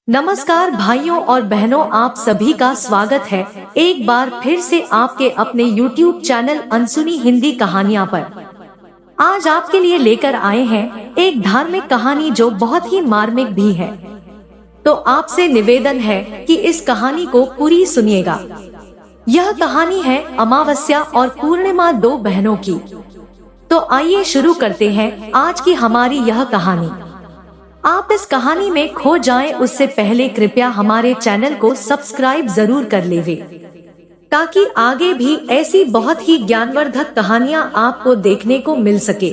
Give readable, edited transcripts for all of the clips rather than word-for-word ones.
नमस्कार भाइयों और बहनों, आप सभी का स्वागत है एक बार फिर से आपके अपने YouTube चैनल अनसुनी हिंदी कहानियाँ पर। आज आपके लिए लेकर आए हैं एक धार्मिक कहानी जो बहुत ही मार्मिक भी है। तो आपसे निवेदन है कि इस कहानी को पूरी सुनिएगा। यह कहानी है अमावस्या और पूर्णिमा, दो बहनों की। तो आइए शुरू करते हैं आज की हमारी यह कहानी। आप इस कहानी में खो जाएं उससे पहले कृपया हमारे चैनल को सब्सक्राइब जरूर कर लेवे, ताकि आगे भी ऐसी बहुत ही ज्ञानवर्धक कहानियां आपको देखने को मिल सके।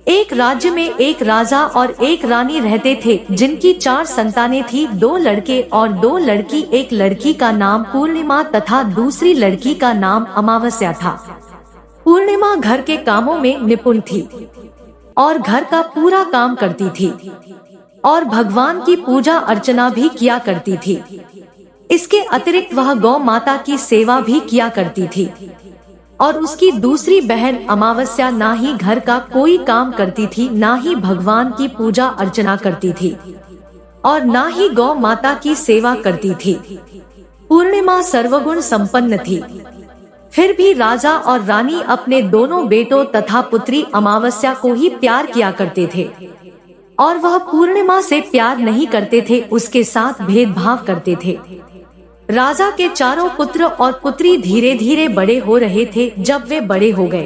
एक राज्य में एक राजा और एक रानी रहते थे, जिनकी 4 संतानें थी, 2 लड़के और 2 लड़की। एक लड़की का नाम पूर्णिमा तथा दूसरी लड़की का नाम अमावस्या था। पूर्णिमा घर के कामों में निपुण थी और घर का पूरा काम करती थी और भगवान की पूजा अर्चना भी किया करती थी। इसके अतिरिक्त वह गौ माता की सेवा भी किया करती थी। और उसकी दूसरी बहन अमावस्या ना ही घर का कोई काम करती थी, ना ही भगवान की पूजा अर्चना करती थी और ना ही गौ माता की सेवा करती थी। पूर्णिमा सर्वगुण संपन्न थी। फिर भी राजा और रानी अपने दोनों बेटों तथा पुत्री अमावस्या को ही प्यार किया करते थे और वह पूर्णिमा से प्यार नहीं करते थे, उसके साथ भेदभाव करते थे। राजा के चारों पुत्र और पुत्री धीरे धीरे बड़े हो रहे थे। जब वे बड़े हो गए,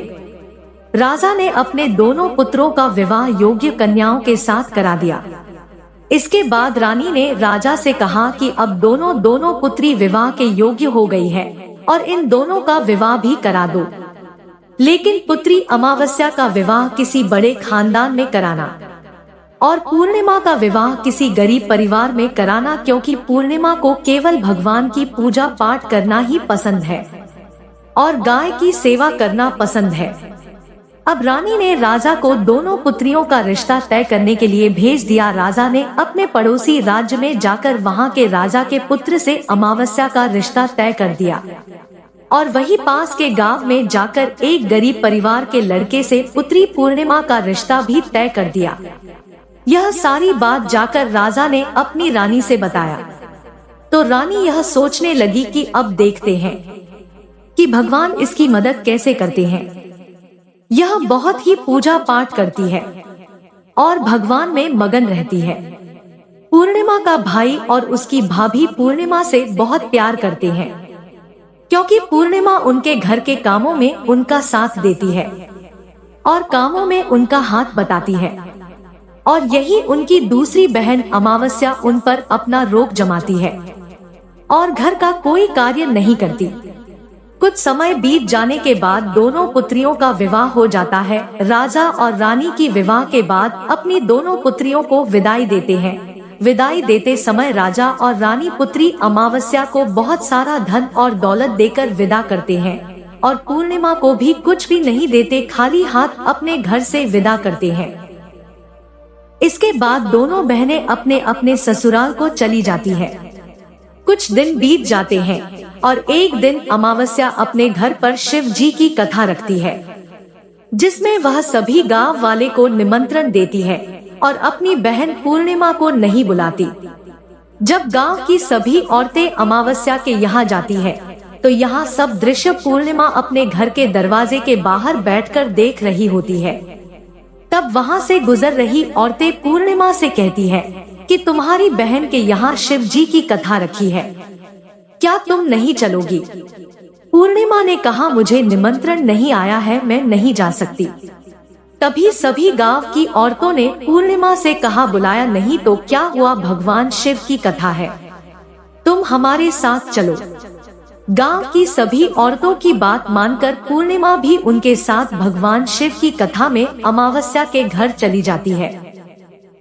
राजा ने अपने दोनों पुत्रों का विवाह योग्य कन्याओं के साथ करा दिया। इसके बाद रानी ने राजा से कहा कि अब दोनों पुत्री विवाह के योग्य हो गई है और इन दोनों का विवाह भी करा दो। लेकिन पुत्री अमावस्या का विवाह किसी बड़े खानदान में कराना और पूर्णिमा का विवाह किसी गरीब परिवार में कराना, क्योंकि पूर्णिमा को केवल भगवान की पूजा पाठ करना ही पसंद है और गाय की सेवा करना पसंद है। अब रानी ने राजा को दोनों पुत्रियों का रिश्ता तय करने के लिए भेज दिया। राजा ने अपने पड़ोसी राज्य में जाकर वहां के राजा के पुत्र से अमावस्या का रिश्ता तय कर दिया और वही पास के गांव में जाकर एक गरीब परिवार के लड़के से पुत्री पूर्णिमा का रिश्ता भी तय कर दिया। यह सारी बात जाकर राजा ने अपनी रानी से बताया तो रानी यह सोचने लगी कि अब देखते हैं कि भगवान इसकी मदद कैसे करते हैं। यह बहुत ही पूजा पाठ करती है और भगवान में मगन रहती है। पूर्णिमा का भाई और उसकी भाभी पूर्णिमा से बहुत प्यार करते हैं, क्योंकि पूर्णिमा उनके घर के कामों में उनका साथ देती है और कामों में उनका हाथ बताती है। और यही उनकी दूसरी बहन अमावस्या उन पर अपना रोक जमाती है और घर का कोई कार्य नहीं करती। कुछ समय बीत जाने के बाद दोनों पुत्रियों का विवाह हो जाता है। राजा और रानी की विवाह के बाद अपनी दोनों पुत्रियों को विदाई देते हैं। विदाई देते समय राजा और रानी पुत्री अमावस्या को बहुत सारा धन और दौलत देकर विदा करते हैं और पूर्णिमा को भी कुछ भी नहीं देते, खाली हाथ अपने घर से विदा करते हैं। इसके बाद दोनों बहनें अपने अपने ससुराल को चली जाती है। कुछ दिन बीत जाते हैं और एक दिन अमावस्या अपने घर पर शिव जी की कथा रखती है, जिसमें वह सभी गांव वाले को निमंत्रण देती है और अपनी बहन पूर्णिमा को नहीं बुलाती। जब गांव की सभी औरतें अमावस्या के यहाँ जाती है तो यहाँ सब दृश्य पूर्णिमा अपने घर के दरवाजे के बाहर बैठकर देख रही होती है। तब वहाँ से गुजर रही औरतें पूर्णिमा से कहती है कि तुम्हारी बहन के यहाँ शिव जी की कथा रखी है, क्या तुम नहीं चलोगी? पूर्णिमा ने कहा, मुझे निमंत्रण नहीं आया है, मैं नहीं जा सकती। तभी सभी गांव की औरतों ने पूर्णिमा से कहा, बुलाया नहीं तो क्या हुआ, भगवान शिव की कथा है, तुम हमारे साथ चलो। गांव की सभी औरतों की बात मानकर पूर्णिमा भी उनके साथ भगवान शिव की कथा में अमावस्या के घर चली जाती है।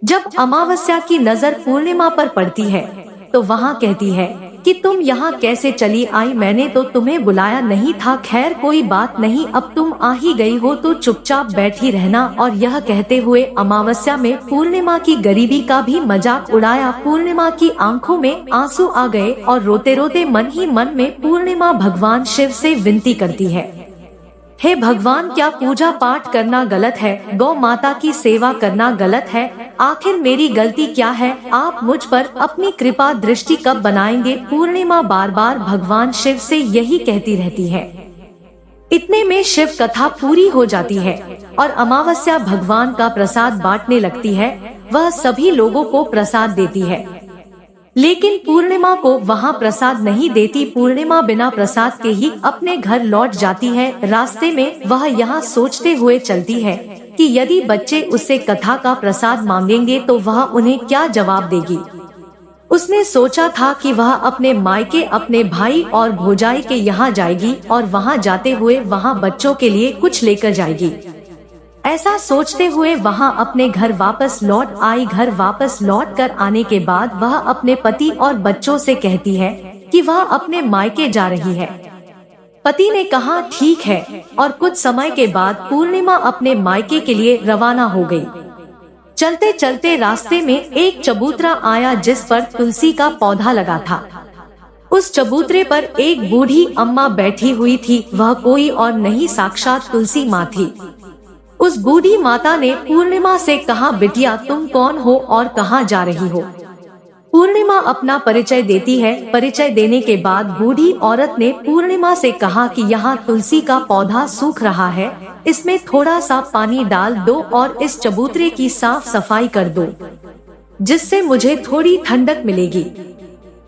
जब अमावस्या की नजर पूर्णिमा पर पड़ती है तो वहाँ कहती है कि तुम यहाँ कैसे चली आई, मैंने तो तुम्हें बुलाया नहीं था। खैर कोई बात नहीं, अब तुम आ ही गई हो तो चुपचाप बैठी रहना। और यह कहते हुए अमावस्या में पूर्णिमा की गरीबी का भी मजाक उड़ाया। पूर्णिमा की आंखों में आंसू आ गए और रोते रोते मन ही मन में पूर्णिमा भगवान शिव से विनती करती है, हे भगवान, क्या पूजा पाठ करना गलत है? गौ माता की सेवा करना गलत है? आखिर मेरी गलती क्या है? आप मुझ पर अपनी कृपा दृष्टि कब बनाएंगे? पूर्णिमा बार बार भगवान शिव से यही कहती रहती है। इतने में शिव कथा पूरी हो जाती है और अमावस्या भगवान का प्रसाद बांटने लगती है। वह सभी लोगों को प्रसाद देती है, लेकिन पूर्णिमा को वहाँ प्रसाद नहीं देती। पूर्णिमा बिना प्रसाद के ही अपने घर लौट जाती है। रास्ते में वह यहाँ सोचते हुए चलती है कि यदि बच्चे उससे कथा का प्रसाद मांगेंगे तो वह उन्हें क्या जवाब देगी। उसने सोचा था कि वह अपने मायके, अपने भाई और भौजाई के यहाँ जाएगी और वहाँ जाते हुए वहाँ बच्चों के लिए कुछ लेकर जाएगी। ऐसा सोचते हुए वहाँ अपने घर वापस लौट आई। घर वापस लौट कर आने के बाद वह अपने पति और बच्चों से कहती है कि वह अपने मायके जा रही है। पति ने कहा ठीक है, और कुछ समय के बाद पूर्णिमा अपने मायके के लिए रवाना हो गई। चलते चलते रास्ते में एक चबूतरा आया जिस पर तुलसी का पौधा लगा था। उस चबूतरे पर एक बूढ़ी अम्मा बैठी हुई थी। वह कोई और नहीं, साक्षात तुलसी माँ थी। उस बूढ़ी माता ने पूर्णिमा से कहा, बिटिया तुम कौन हो और कहाँ जा रही हो? पूर्णिमा अपना परिचय देती है। परिचय देने के बाद बूढ़ी औरत ने पूर्णिमा से कहा कि यहाँ तुलसी का पौधा सूख रहा है, इसमें थोड़ा सा पानी डाल दो और इस चबूतरे की साफ सफाई कर दो, जिससे मुझे थोड़ी ठंडक मिलेगी।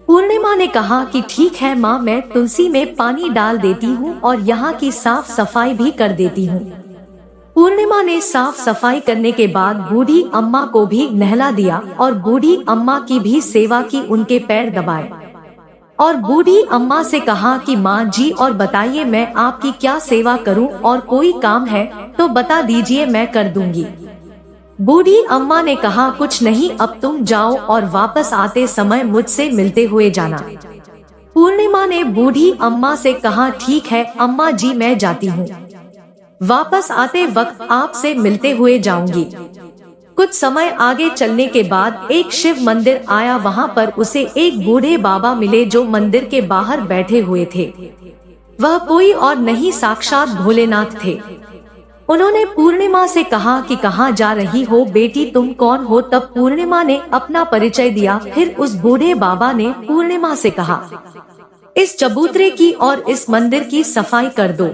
पूर्णिमा ने कहा कि ठीक है माँ, मैं तुलसी में पानी डाल देती हूँ और यहाँ की साफ सफाई भी कर देती हूँ। पूर्णिमा ने साफ सफाई करने के बाद बूढ़ी अम्मा को भी नहला दिया और बूढ़ी अम्मा की भी सेवा की, उनके पैर दबाए और बूढ़ी अम्मा से कहा कि माँ जी और बताइए मैं आपकी क्या सेवा करूँ, और कोई काम है तो बता दीजिए, मैं कर दूंगी। बूढ़ी अम्मा ने कहा कुछ नहीं, अब तुम जाओ और वापस आते समय मुझसे मिलते हुए जाना। पूर्णिमा ने बूढ़ी अम्मा से कहा ठीक है अम्मा जी, मैं जाती हूँ, वापस आते वक्त आपसे मिलते हुए जाऊंगी। कुछ समय आगे चलने के बाद एक शिव मंदिर आया। वहाँ पर उसे एक बूढ़े बाबा मिले जो मंदिर के बाहर बैठे हुए थे। वह कोई और नहीं, साक्षात भोलेनाथ थे। उन्होंने पूर्णिमा से कहा कि कहाँ जा रही हो बेटी, तुम कौन हो? तब पूर्णिमा ने अपना परिचय दिया। फिर उस बूढ़े बाबा ने पूर्णिमा से कहा, इस चबूतरे की और इस मंदिर की सफाई कर दो।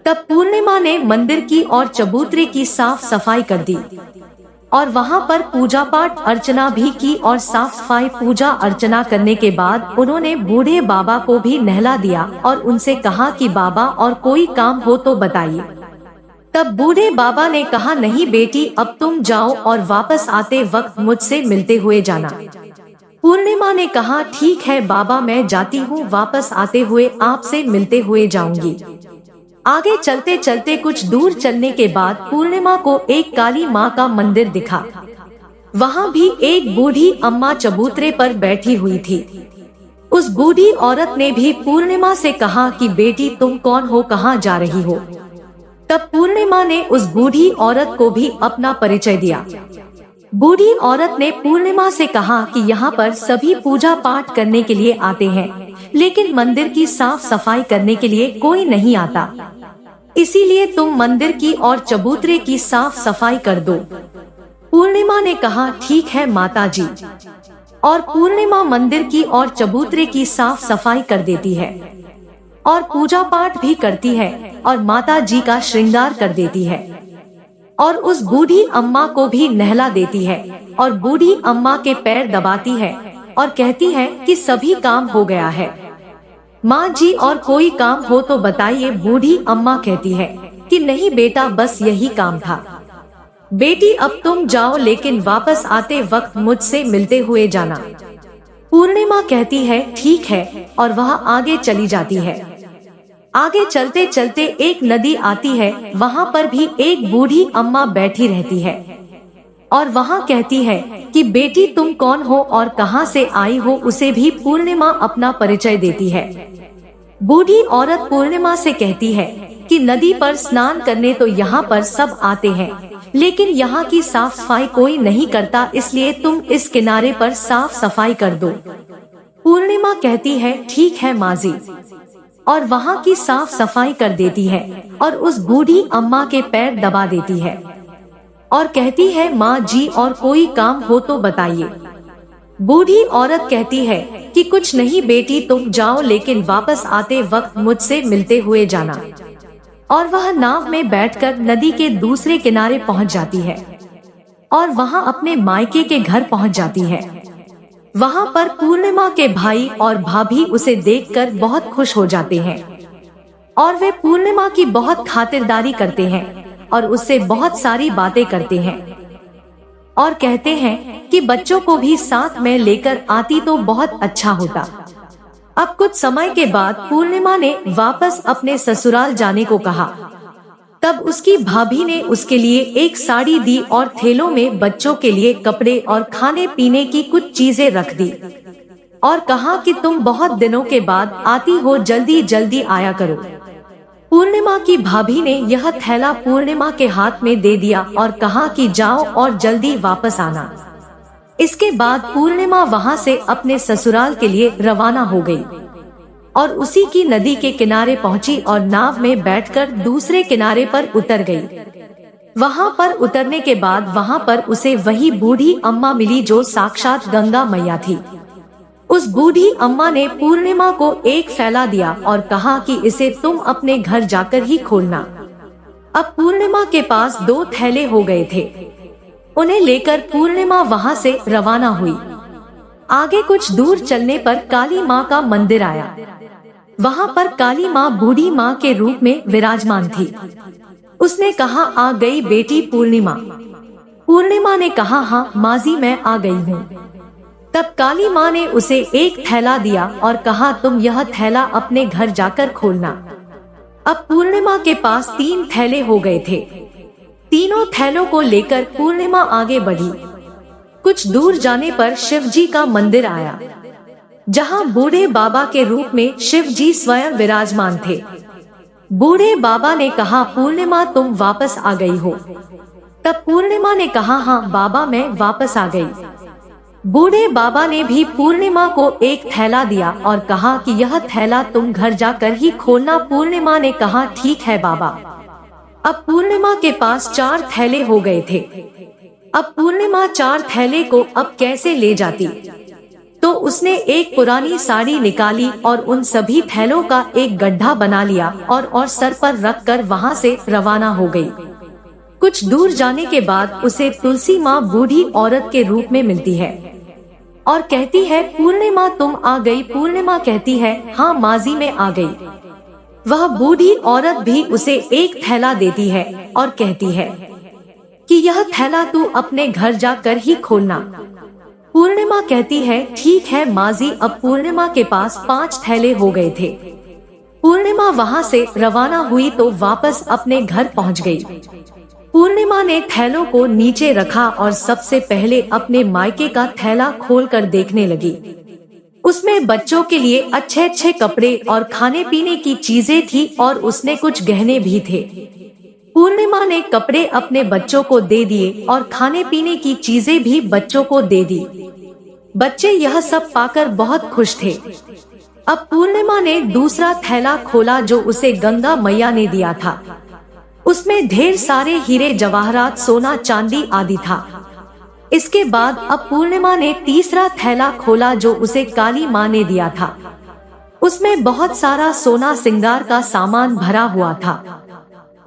तब पूर्णिमा ने मंदिर की और चबूतरे की साफ सफाई कर दी और वहाँ पर पूजा पाठ अर्चना भी की। और साफ सफाई पूजा अर्चना करने के बाद उन्होंने बूढ़े बाबा को भी नहला दिया और उनसे कहा कि बाबा और कोई काम हो तो बताइए। तब बूढ़े बाबा ने कहा नहीं बेटी, अब तुम जाओ और वापस आते वक्त मुझसे मिलते हुए जाना। पूर्णिमा ने कहा ठीक है बाबा, मैं जाती हूँ, वापस आते हुए आपसे मिलते हुए जाऊंगी। आगे चलते चलते कुछ दूर चलने के बाद पूर्णिमा को एक काली माँ का मंदिर दिखा। वहाँ भी एक बूढ़ी अम्मा चबूतरे पर बैठी हुई थी। उस बूढ़ी औरत ने भी पूर्णिमा से कहा कि बेटी तुम कौन हो, कहाँ जा रही हो? तब पूर्णिमा ने उस बूढ़ी औरत को भी अपना परिचय दिया। बूढ़ी औरत ने पूर्णिमा से कहा कि यहाँ पर सभी पूजा पाठ करने के लिए आते हैं, लेकिन मंदिर की साफ सफाई करने के लिए कोई नहीं आता, इसीलिए तुम मंदिर की और चबूतरे की साफ सफाई कर दो। पूर्णिमा ने कहा ठीक है माता जी, और पूर्णिमा मंदिर की और चबूतरे की साफ सफाई कर देती है और पूजा पाठ भी करती है और माता जी का श्रृंगार कर देती है और उस बूढ़ी अम्मा को भी नहला देती है और बूढ़ी अम्मा के पैर दबाती है और कहती है कि सभी काम हो गया है माँ जी, और कोई काम हो तो बताइए। बूढ़ी अम्मा कहती है कि नहीं बेटा, बस यही काम था। बेटी अब तुम जाओ, लेकिन वापस आते वक्त मुझसे मिलते हुए जाना। पूर्णिमा कहती है ठीक है और वह आगे चली जाती है। आगे चलते चलते एक नदी आती है। वहाँ पर भी एक बूढ़ी अम्मा बैठी रहती है और वहाँ कहती है कि बेटी तुम कौन हो और कहाँ से आई हो। उसे भी पूर्णिमा अपना परिचय देती है। बूढ़ी औरत पूर्णिमा से कहती है कि नदी पर स्नान करने तो यहाँ पर सब आते हैं, लेकिन यहाँ की साफ सफाई कोई नहीं करता, इसलिए तुम इस किनारे पर साफ सफाई कर दो। पूर्णिमा कहती है ठीक है माँ जी। और वहाँ की साफ सफाई कर देती है और उस बूढ़ी अम्मा के पैर दबा देती है और कहती है, माँ जी और कोई काम हो तो बताइए। बूढ़ी औरत कहती है कि कुछ नहीं बेटी, तुम जाओ लेकिन वापस आते वक्त मुझसे मिलते हुए जाना। और वह नाव में बैठकर नदी के दूसरे किनारे पहुंच जाती है और वहां अपने मायके के घर पहुंच जाती है। वहां पर पूर्णिमा के भाई और भाभी उसे देखकर बहुत खुश हो जाते हैं और वे पूर्णिमा की बहुत खातिरदारी करते हैं और उससे बहुत सारी बातें करते हैं और कहते हैं कि बच्चों को भी साथ में लेकर आती तो बहुत अच्छा होता। अब कुछ समय के बाद पूर्णिमा ने वापस अपने ससुराल जाने को कहा। तब उसकी भाभी ने उसके लिए एक साड़ी दी और थैलों में बच्चों के लिए कपड़े और खाने पीने की कुछ चीजें रख दी और कहा कि तुम बहुत दिनों के बाद आती हो, जल्दी जल्दी आया करो। पूर्णिमा की भाभी ने यह थैला पूर्णिमा के हाथ में दे दिया और कहा कि जाओ और जल्दी वापस आना। इसके बाद पूर्णिमा वहां से अपने ससुराल के लिए रवाना हो गई और उसी की नदी के किनारे पहुंची और नाव में बैठकर दूसरे किनारे पर उतर गई। वहां पर उतरने के बाद वहां पर उसे वही बूढ़ी अम्मा मिली जो साक्षात गंगा मैया थी। उस बूढ़ी अम्मा ने पूर्णिमा को एक थैला दिया और कहा कि इसे तुम अपने घर जाकर ही खोलना। अब पूर्णिमा के पास 2 थैले हो गए थे। उन्हें लेकर पूर्णिमा वहां से रवाना हुई। आगे कुछ दूर चलने पर काली माँ का मंदिर आया। वहां पर काली माँ बूढ़ी माँ के रूप में विराजमान थी। उसने कहा, आ गई बेटी पूर्णिमा। पूर्णिमा ने कहा, हाँ माजी मैं आ गई हूँ। तब काली माँ ने उसे एक थैला दिया और कहा, तुम यह थैला अपने घर जाकर खोलना। अब पूर्णिमा के पास 3 थैले हो गए थे। तीनों थैलों को लेकर पूर्णिमा आगे बढ़ी। कुछ दूर जाने पर शिव जी का मंदिर आया, जहां बूढ़े बाबा के रूप में शिव जी स्वयं विराजमान थे। बूढ़े बाबा ने कहा, पूर्णिमा तुम वापस आ गई हो। तब पूर्णिमा ने कहा, हाँ बाबा मैं वापस आ गई। बूढ़े बाबा ने भी पूर्णिमा को एक थैला दिया और कहा कि यह थैला तुम घर जाकर ही खोलना। पूर्णिमा ने कहा, ठीक है बाबा। अब पूर्णिमा के पास 4 थैले हो गए थे। अब पूर्णिमा 4 थैले को अब कैसे ले जाती? तो उसने एक पुरानी साड़ी निकाली और उन सभी थैलों का एक गड्ढा बना लिया और सर पर रखकर वहां से रवाना हो गई। कुछ दूर जाने के बाद उसे तुलसी माँ बूढ़ी औरत के रूप में मिलती है और कहती है, पूर्णिमा तुम आ गई। पूर्णिमा कहती है, हाँ माजी में आ गई। वह बूढ़ी औरत भी उसे एक थैला देती है और कहती है कि यह थैला तू अपने घर जाकर ही खोलना। पूर्णिमा कहती है, ठीक है माजी। अब पूर्णिमा के पास 5 थैले हो गए थे। पूर्णिमा वहां से रवाना हुई तो वापस अपने घर पहुंच गई। पूर्णिमा ने थैलों को नीचे रखा और सबसे पहले अपने मायके का थैला खोलकर देखने लगी। उसमें बच्चों के लिए अच्छे अच्छे कपड़े और खाने पीने की चीजें थी और उसने कुछ गहने भी थे। पूर्णिमा ने कपड़े अपने बच्चों को दे दिए और खाने पीने की चीजें भी बच्चों को दे दी। बच्चे यह सब पाकर बहुत खुश थे। अब पूर्णिमा ने दूसरा थैला खोला जो उसे गंगा मैया ने दिया था। उसमें ढेर सारे हीरे जवाहरात, सोना चांदी आदि था। इसके बाद अब पूर्णिमा ने तीसरा थैला खोला जो उसे काली माँ ने दिया था। उसमें बहुत सारा सोना श्रृंगार का सामान भरा हुआ था।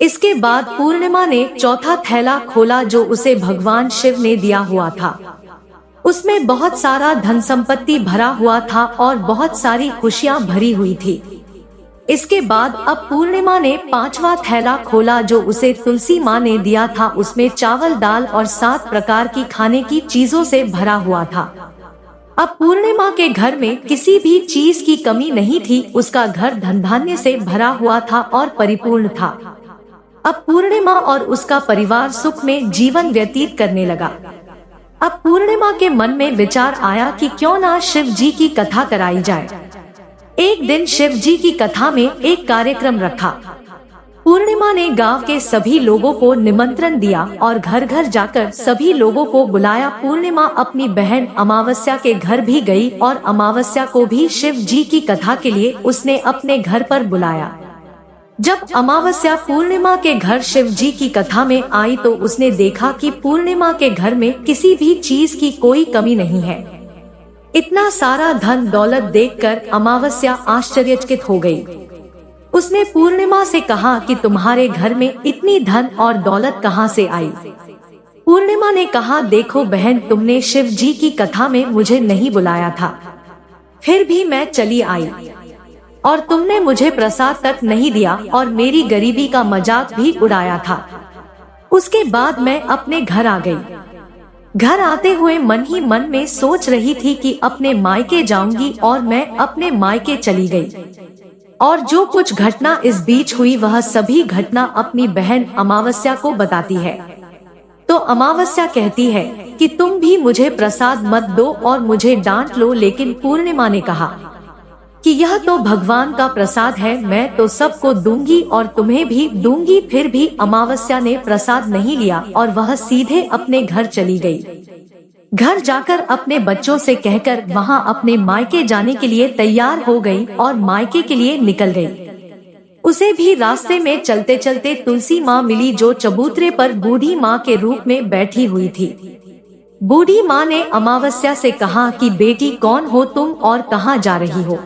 इसके बाद पूर्णिमा ने चौथा थैला खोला जो उसे भगवान शिव ने दिया हुआ था। उसमें बहुत सारा धन संपत्ति भरा हुआ था और बहुत सारी खुशियां भरी हुई थी। इसके बाद अब पूर्णिमा ने 5वां थैला खोला जो उसे तुलसी माँ ने दिया था। उसमें चावल, दाल और 7 प्रकार की खाने की चीजों से भरा हुआ था। अब पूर्णिमा के घर में किसी भी चीज की कमी नहीं थी। उसका घर धन धान्य से भरा हुआ था और परिपूर्ण था। अब पूर्णिमा और उसका परिवार सुख में जीवन व्यतीत करने लगा। अब पूर्णिमा के मन में विचार आया कि क्यों ना शिव जी की कथा कराई जाए। एक दिन शिव जी की कथा में एक कार्यक्रम रखा। पूर्णिमा ने गांव के सभी लोगों को निमंत्रण दिया और घर घर जाकर सभी लोगों को बुलाया। पूर्णिमा अपनी बहन अमावस्या के घर भी गई और अमावस्या को भी शिव जी की कथा के लिए उसने अपने घर पर बुलाया। जब अमावस्या पूर्णिमा के घर शिव जी की कथा में आई तो उसने देखा कि पूर्णिमा के घर में किसी भी चीज की कोई कमी नहीं है। इतना सारा धन दौलत देखकर अमावस्या आश्चर्यचकित हो गई। उसने पूर्णिमा से कहा कि तुम्हारे घर में इतनी धन और दौलत कहाँ से आई? पूर्णिमा ने कहा, देखो बहन, तुमने शिव जी की कथा में मुझे नहीं बुलाया था, फिर भी मैं चली आई और तुमने मुझे प्रसाद तक नहीं दिया और मेरी गरीबी का मजाक भी उड़ाया था। उसके बाद मैं अपने घर आ गई। घर आते हुए मन ही मन में सोच रही थी कि अपने मायके जाऊंगी और मैं अपने मायके चली गई। और जो कुछ घटना इस बीच हुई वह सभी घटना अपनी बहन अमावस्या को बताती है। तो अमावस्या कहती है कि तुम भी मुझे प्रसाद मत दो और मुझे डांट लो, लेकिन पूर्णिमा ने कहा कि यह तो भगवान का प्रसाद है, मैं तो सबको दूंगी और तुम्हें भी दूंगी। फिर भी अमावस्या ने प्रसाद नहीं लिया और वह सीधे अपने घर चली गई। घर जाकर अपने बच्चों से कहकर वहां अपने मायके जाने के लिए तैयार हो गई और मायके के लिए निकल गई। उसे भी रास्ते में चलते चलते तुलसी माँ मिली, जो चबूतरे पर बूढ़ी माँ के रूप में बैठी हुई थी। बूढ़ी माँ ने अमावस्या से कहा कि बेटी, कौन हो तुम और कहाँ जा रही हो?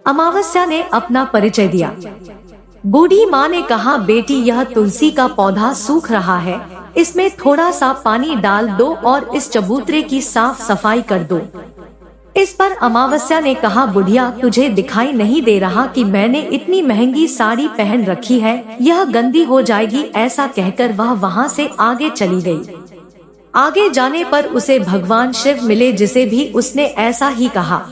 अमावस्या ने अपना परिचय दिया। बूढ़ी माँ ने कहा, बेटी, यह तुलसी का पौधा सूख रहा है, इसमें थोड़ा सा पानी डाल दो और इस चबूतरे की साफ सफाई कर दो। इस पर अमावस्या ने कहा, बुढ़िया, तुझे दिखाई नहीं दे रहा कि मैंने इतनी महंगी साड़ी पहन रखी है, यह गंदी हो जाएगी। ऐसा कहकर वह वहाँ से आगे चली गई। आगे जाने पर उसे भगवान शिव मिले, जिसे भी उसने ऐसा ही कहा।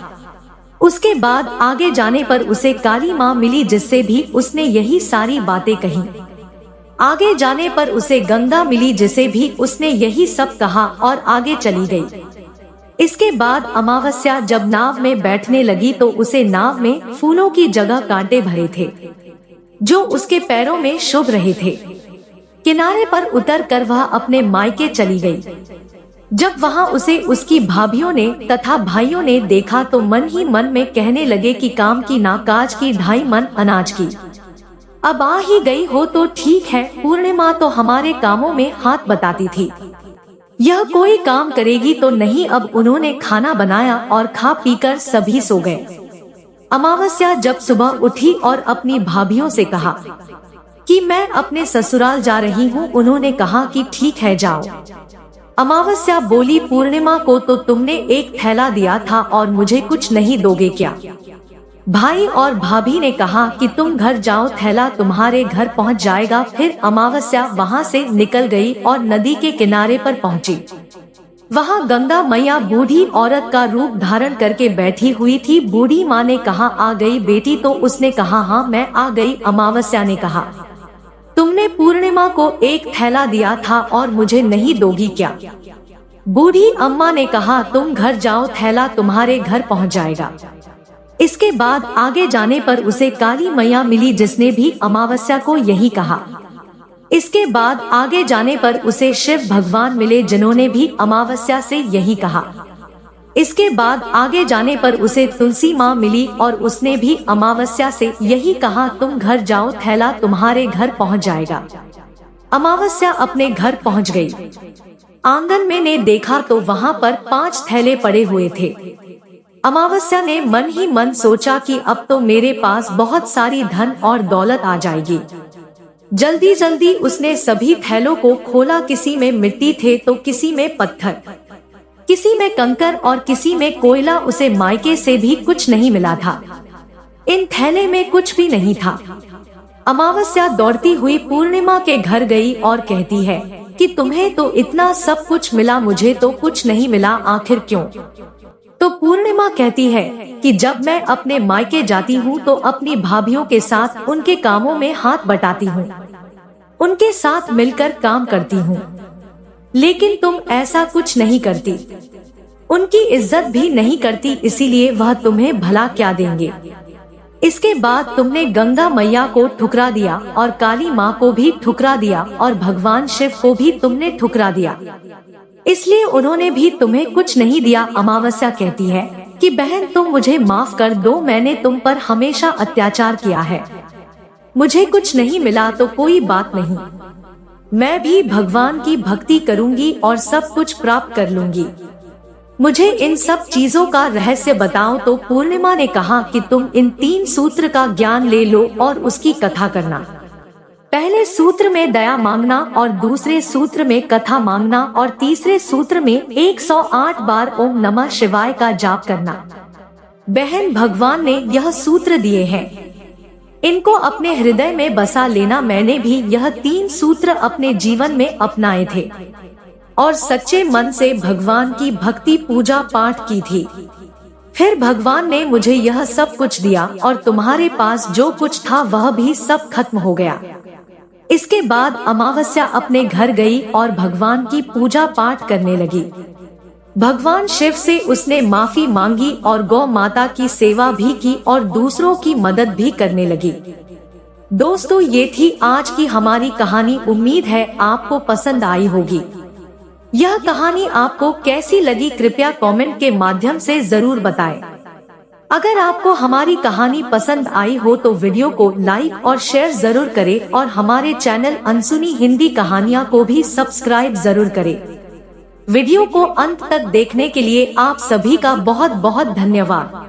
उसके बाद आगे जाने पर उसे काली माँ मिली, जिससे भी उसने यही सारी बातें कही। आगे जाने पर उसे गंगा मिली, जिसे भी उसने यही सब कहा और आगे चली गई। इसके बाद अमावस्या जब नाव में बैठने लगी तो उसे नाव में फूलों की जगह कांटे भरे थे, जो उसके पैरों में शुभ रहे थे। किनारे पर उतर कर वह अपने मायके चली गई। जब वहां उसे उसकी भाभियों ने तथा भाइयों ने देखा तो मन ही मन में कहने लगे कि काम की ना काज की, 2.5 मन अनाज की। अब आ ही गई हो तो ठीक है, पूर्णिमा तो हमारे कामों में हाथ बताती थी, यह कोई काम करेगी तो नहीं। अब उन्होंने खाना बनाया और खा पीकर सभी सो गए। अमावस्या जब सुबह उठी और अपनी भाभियों से कहा कि मैं अपने ससुराल जा रही हूँ, उन्होंने कहा कि ठीक है, जाओ। अमावस्या बोली, पूर्णिमा को तो तुमने एक थैला दिया था और मुझे कुछ नहीं दोगे क्या? भाई और भाभी ने कहा कि तुम घर जाओ, थैला तुम्हारे घर पहुंच जाएगा। फिर अमावस्या वहां से निकल गई और नदी के किनारे पर पहुंची। वहां गंगा मैया बूढ़ी औरत का रूप धारण करके बैठी हुई थी। बूढ़ी माँ ने कहा, आ गई बेटी? तो उसने कहा, हाँ मैं आ गई। अमावस्या ने कहा, तुमने पूर्णिमा को एक थैला दिया था और मुझे नहीं दोगी क्या? बूढ़ी अम्मा ने कहा, तुम घर जाओ, थैला तुम्हारे घर पहुंच जाएगा। इसके बाद आगे जाने पर उसे काली मैया मिली, जिसने भी अमावस्या को यही कहा। इसके बाद आगे जाने पर उसे शिव भगवान मिले, जिन्होंने भी अमावस्या से यही कहा। इसके बाद आगे जाने पर उसे तुलसी माँ मिली और उसने भी अमावस्या से यही कहा, तुम घर जाओ, थैला तुम्हारे घर पहुंच जाएगा। अमावस्या अपने घर पहुंच गई। आंगन में ने देखा तो वहां पर 5 थैले पड़े हुए थे। अमावस्या ने मन ही मन सोचा कि अब तो मेरे पास बहुत सारी धन और दौलत आ जाएगी। जल्दी जल्दी उसने सभी थैलों को खोला। किसी में मिट्टी थे तो किसी में पत्थर, किसी में कंकर और किसी में कोयला। उसे मायके से भी कुछ नहीं मिला था। इन थैले में कुछ भी नहीं था। अमावस्या दौड़ती हुई पूर्णिमा के घर गई और कहती है कि तुम्हें तो इतना सब कुछ मिला, मुझे तो कुछ नहीं मिला, आखिर क्यों? तो पूर्णिमा कहती है कि जब मैं अपने मायके जाती हूँ तो अपनी भाभियों के साथ उनके कामों में हाथ बटाती हूँ, उनके साथ मिलकर काम करती हूँ, लेकिन तुम ऐसा कुछ नहीं करती, उनकी इज्जत भी नहीं करती, इसीलिए वह तुम्हें भला क्या देंगे। इसके बाद तुमने गंगा मैया को ठुकरा दिया और काली माँ को भी ठुकरा दिया और भगवान शिव को भी तुमने ठुकरा दिया, इसलिए उन्होंने भी तुम्हें कुछ नहीं दिया। अमावस्या कहती है कि बहन तुम मुझे माफ कर दो, मैंने तुम पर हमेशा अत्याचार किया है, मुझे कुछ नहीं मिला तो कोई बात नहीं, मैं भी भगवान की भक्ति करूंगी और सब कुछ प्राप्त कर लूंगी, मुझे इन सब चीजों का रहस्य बताओ। तो पूर्णिमा ने कहा कि तुम इन 3 सूत्र का ज्ञान ले लो और उसकी कथा करना। पहले सूत्र में दया मांगना और दूसरे सूत्र में कथा मांगना और तीसरे सूत्र में 108 बार ओम नमः शिवाय का जाप करना। बहन भगवान ने यह सूत्र दिए हैं, इनको अपने हृदय में बसा लेना। मैंने भी यह 3 सूत्र अपने जीवन में अपनाए थे और सच्चे मन से भगवान की भक्ति पूजा पाठ की थी। फिर भगवान ने मुझे यह सब कुछ दिया और तुम्हारे पास जो कुछ था वह भी सब खत्म हो गया। इसके बाद अमावस्या अपने घर गई और भगवान की पूजा पाठ करने लगी। भगवान शिव से उसने माफी मांगी और गौ माता की सेवा भी की और दूसरों की मदद भी करने लगी। दोस्तों, ये थी आज की हमारी कहानी। उम्मीद है आपको पसंद आई होगी। यह कहानी आपको कैसी लगी कृपया कमेंट के माध्यम से जरूर बताएं। अगर आपको हमारी कहानी पसंद आई हो तो वीडियो को लाइक और शेयर जरूर करें और हमारे चैनल अनसुनी हिंदी कहानियाँ को भी सब्सक्राइब जरूर करें। वीडियो को अंत तक देखने के लिए आप सभी का बहुत बहुत धन्यवाद।